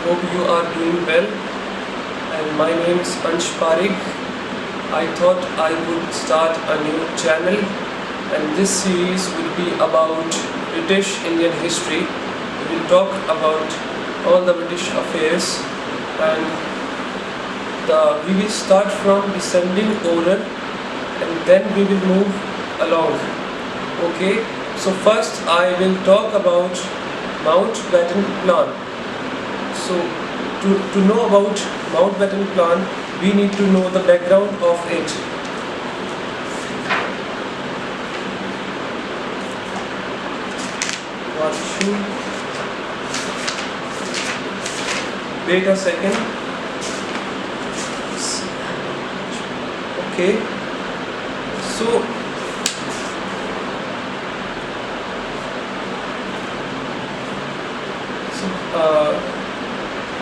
hope you are doing well. And my name is Ansh Parik. I thought I would start a new channel, and this series will be about British Indian history. We will talk about all the British affairs, and we will start from descending order, and then we will move along. Okay, so first I will talk about Mountbatten Plan. So to know about Mountbatten Plan, we need to know the background of it. Wait a second. Okay. So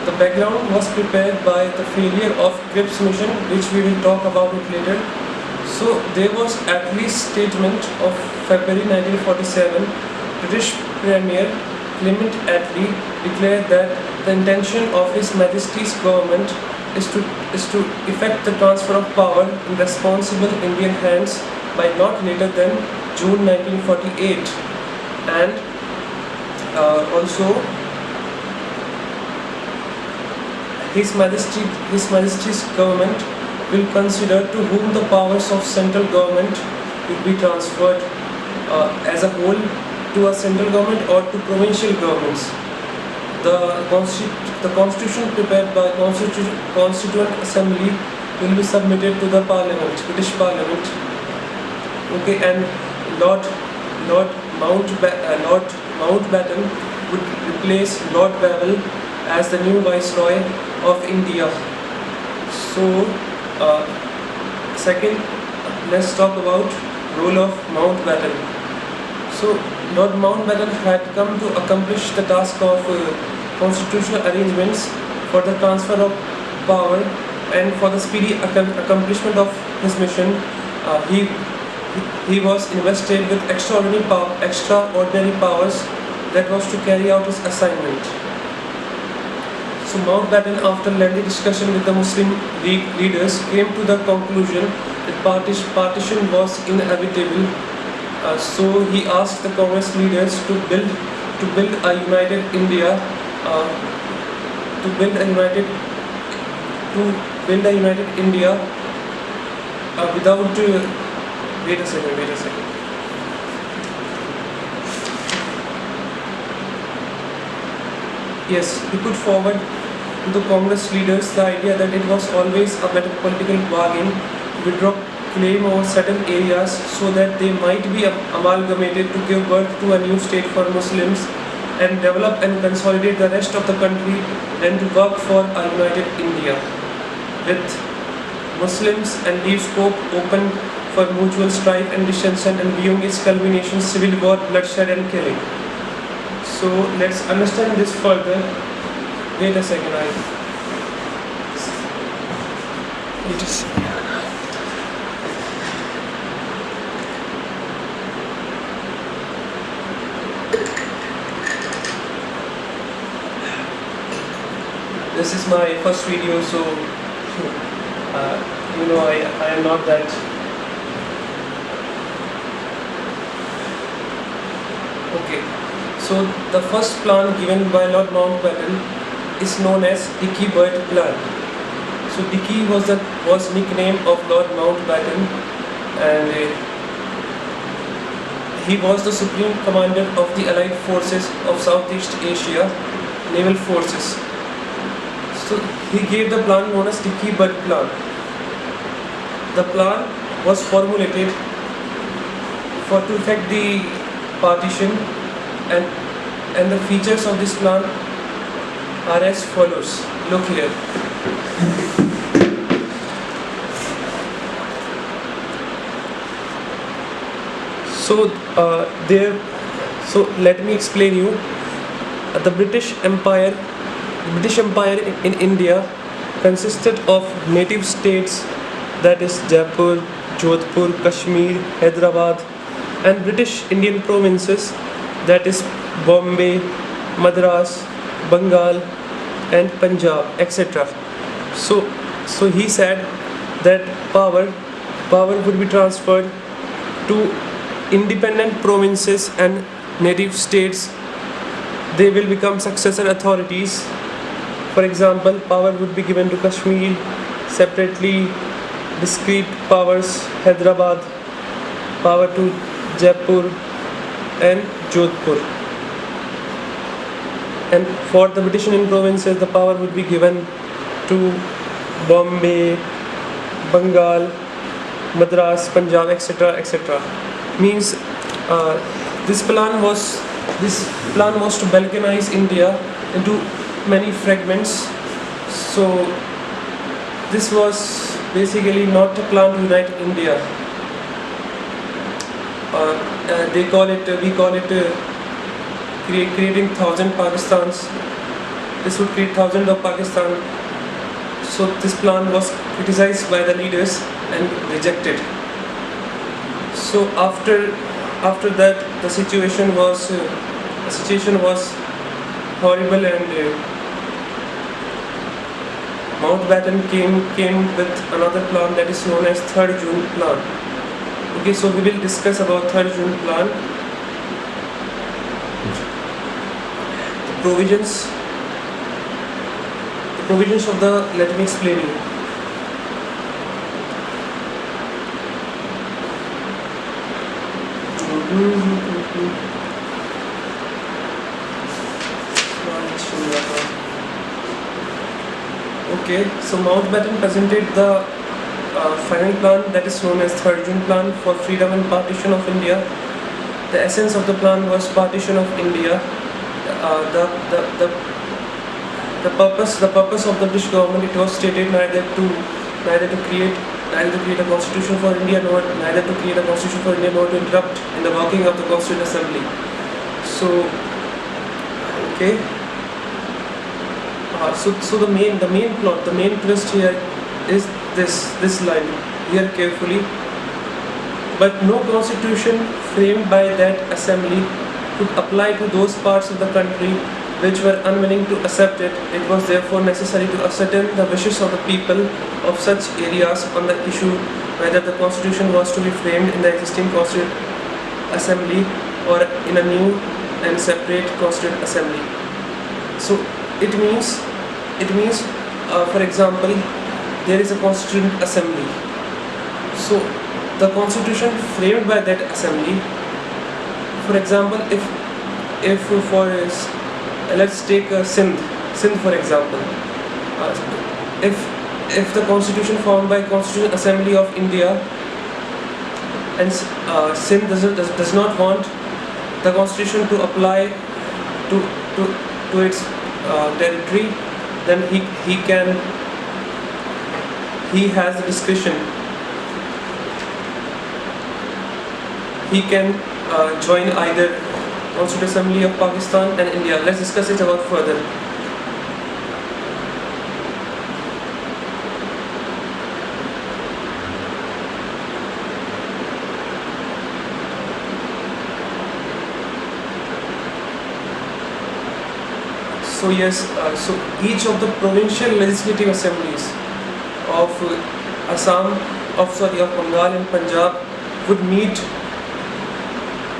the background was prepared by the failure of Cripps mission, which we will talk about it later. So there was at least statement of February 1947. British Premier Clement Attlee declared that the intention of His Majesty's government is to effect the transfer of power in responsible Indian hands by not later than June 1948, and also His Majesty's government will consider to whom the powers of central government will be transferred as a whole, to a central government or to provincial governments. The constitution prepared by Constituent Assembly will be submitted to the Parliament, British Parliament. Okay, and Lord Mountbatten would replace Lord Bevell as the new Viceroy of India. So, second, let's talk about role of Mountbatten. So, Lord Mountbatten had come to accomplish the task of constitutional arrangements for the transfer of power and for the speedy accomplishment of his mission. He was invested with extraordinary powers that was to carry out his assignment. So Mountbatten, after lengthy discussion with the Muslim League leaders, came to the conclusion that partition was inevitable. So he asked the Congress leaders to build a united India, without. Wait a second. Yes, he put forward to the Congress leaders the idea that it was always a better political bargain to withdraw claim over certain areas so that they might be amalgamated to give birth to a new state for Muslims, and develop and consolidate the rest of the country, and to work for a united India with Muslims, and leave scope open for mutual strife and dissension, and viewing its culmination civil war, bloodshed and killing. So let's understand this further. Wait a second, This is my first video, so I am not that. Okay, so the first plan given by Lord Mountbatten is known as Dickie Plan. So Dickie was nickname of Lord Mountbatten, and he was the supreme commander of the Allied forces of Southeast Asia, naval forces. So he gave the plan known as Dickie Plan. The plan was formulated to effect the partition, and the features of this plan are as follows. Look here. So let me explain you. The British Empire in India consisted of native states, that is Jaipur, Jodhpur, Kashmir, Hyderabad, and British Indian provinces, that is Bombay, Madras, Bengal, and Punjab, etc. So he said that power would be transferred to independent provinces and native states. They will become successor authorities. For example, power would be given to Kashmir separately, discrete powers, Hyderabad, power to Jaipur and Jodhpur. And for the British Indian provinces, the power would be given to Bombay, Bengal, Madras, Punjab, etc., etc. Means this plan was to balkanize India into many fragments. So this was basically not a plan to unite India. We call it creating 1,000 Pakistans. This would create thousands of Pakistan. So this plan was criticized by the leaders and rejected. So after that, the situation was horrible, and Mountbatten came with another plan that is known as 3rd June plan. Okay, so we will discuss about 3rd June plan. The provisions of the, let me explain you. Okay, so Mountbatten presented the final plan that is known as 3rd June plan for freedom and partition of India. The essence of the plan was partition of India. The purpose of the British government, it was stated neither to create a constitution for India, nor to interrupt in the working of the Constituent Assembly. So, okay. So the main plot, the main twist here is this line. Hear carefully. But no constitution framed by that assembly could apply to those parts of the country which were unwilling to accept it. It was therefore necessary to ascertain the wishes of the people of such areas on the issue whether the constitution was to be framed in the existing Constituent Assembly or in a new and separate Constituent Assembly. So it means, for example, there is a Constituent Assembly. So the constitution framed by that assembly, for example, let's take Sindh for example. If the constitution formed by Constituent Assembly of India and Sindh does not want the constitution to apply to its territory, then he has the discretion. He can join either Constituent Assembly of Pakistan and India. Let's discuss it about further. So yes, so each of the provincial legislative assemblies of of Bengal and Punjab would meet.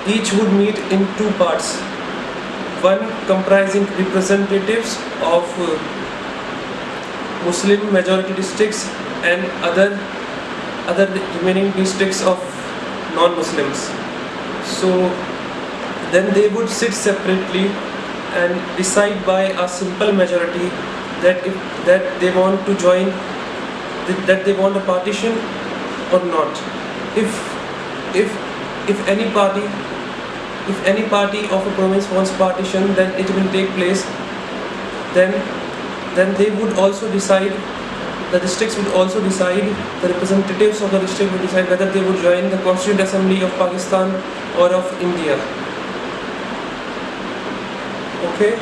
Each would meet in two parts. One comprising representatives of Muslim majority districts and other remaining districts of non-Muslims. So then they would sit separately and decide by a simple majority that they want to join, that they want a partition or not. If any party of a province wants partition, then it will take place. Then they would also decide, the districts would also decide, the representatives of the district would decide whether they would join the Constituent Assembly of Pakistan or of India. Okay.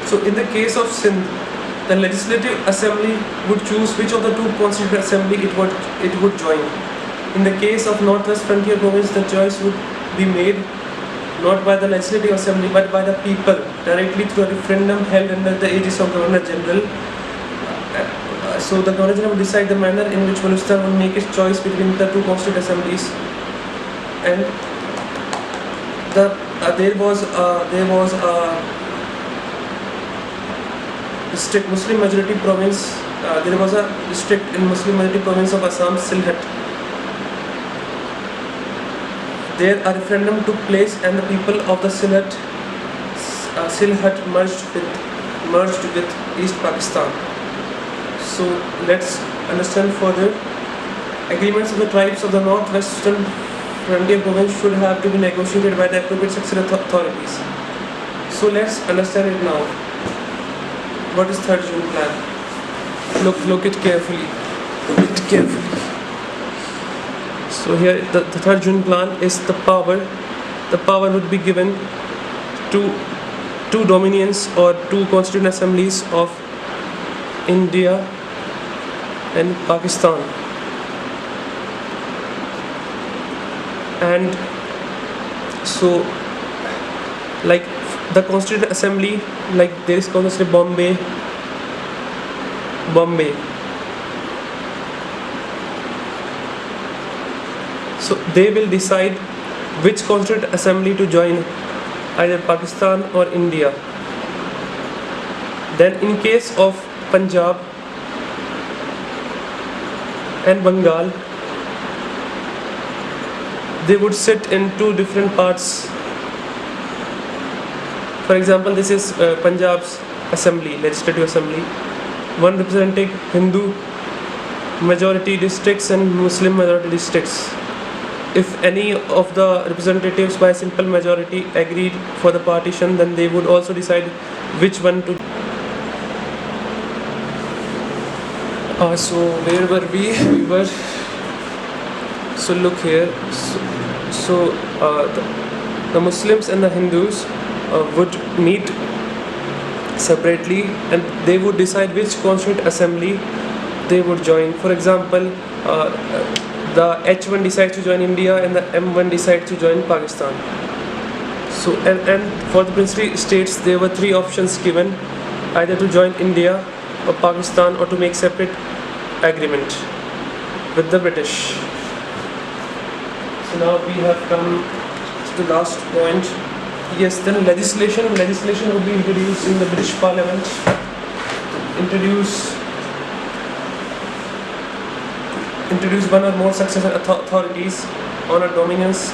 So in the case of Sindh, the Legislative Assembly would choose which of the two Constituent Assembly it would join. In the case of Northwest Frontier Province, the choice would be made not by the legislative assembly but by the people directly through a referendum held under the aegis of Governor General. So the Governor General will decide the manner in which Baluchistan will make its choice between the two constituent assemblies, and there was a district Muslim majority province. There was a district in Muslim majority province of Assam, Sylhet. There a referendum took place, and the people of the Sylhet merged with East Pakistan. So let's understand further. Agreements of the tribes of the northwestern frontier province should have to be negotiated by the appropriate successor authorities. So let's understand it now. What is 3rd June plan? Look it carefully. So here the 3rd June plan is the power. The power would be given to two dominions or two constituent assemblies of India and Pakistan. And so like the constituent assembly, like there is constituent Bombay. So they will decide which constituent assembly to join, either Pakistan or India. Then in case of Punjab and Bengal, they would sit in two different parts. For example, this is Punjab's assembly, legislative assembly, one representing Hindu majority districts and Muslim majority districts. If any of the representatives by simple majority agreed for the partition, then they would also decide which one to. So where were we? We were. So look here. The Muslims and the Hindus would meet separately, and they would decide which constituent assembly they would join. For example, the H1 decides to join India and the M1 decides to join Pakistan. So and for the princely states, there were three options given: either to join India or Pakistan, or to make separate agreement with the British. So now we have come to the last point. Yes, then legislation would be introduced in the British Parliament. Introduce one or more successor authorities on a dominance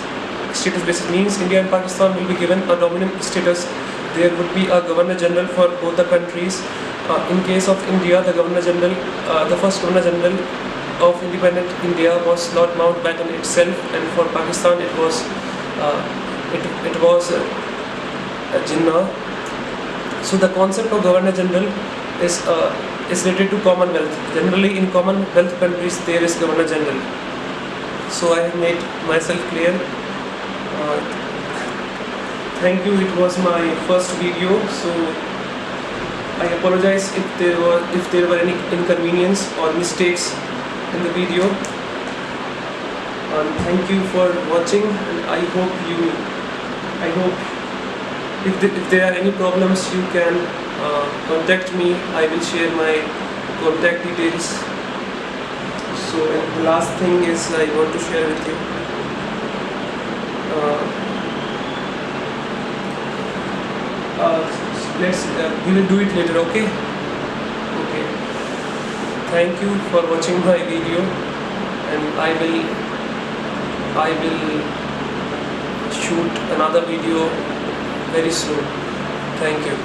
status basis. Means India and Pakistan will be given a dominant status. There would be a Governor General for both the countries. In case of India, the first Governor General of independent India was Lord Mountbatten itself, and for Pakistan it was Jinnah. So the concept of Governor General is related to Commonwealth. Generally in Commonwealth countries there is Governor General. So I have made myself clear. Thank you. It was my first video, so I apologize if there were any inconvenience or mistakes in the video. Thank you for watching, and I hope if there are any problems, you can contact me. I will share my contact details. So the last thing is I want to share with you. We will do it later. Okay. Thank you for watching my video, and I will shoot another video very soon. Thank you.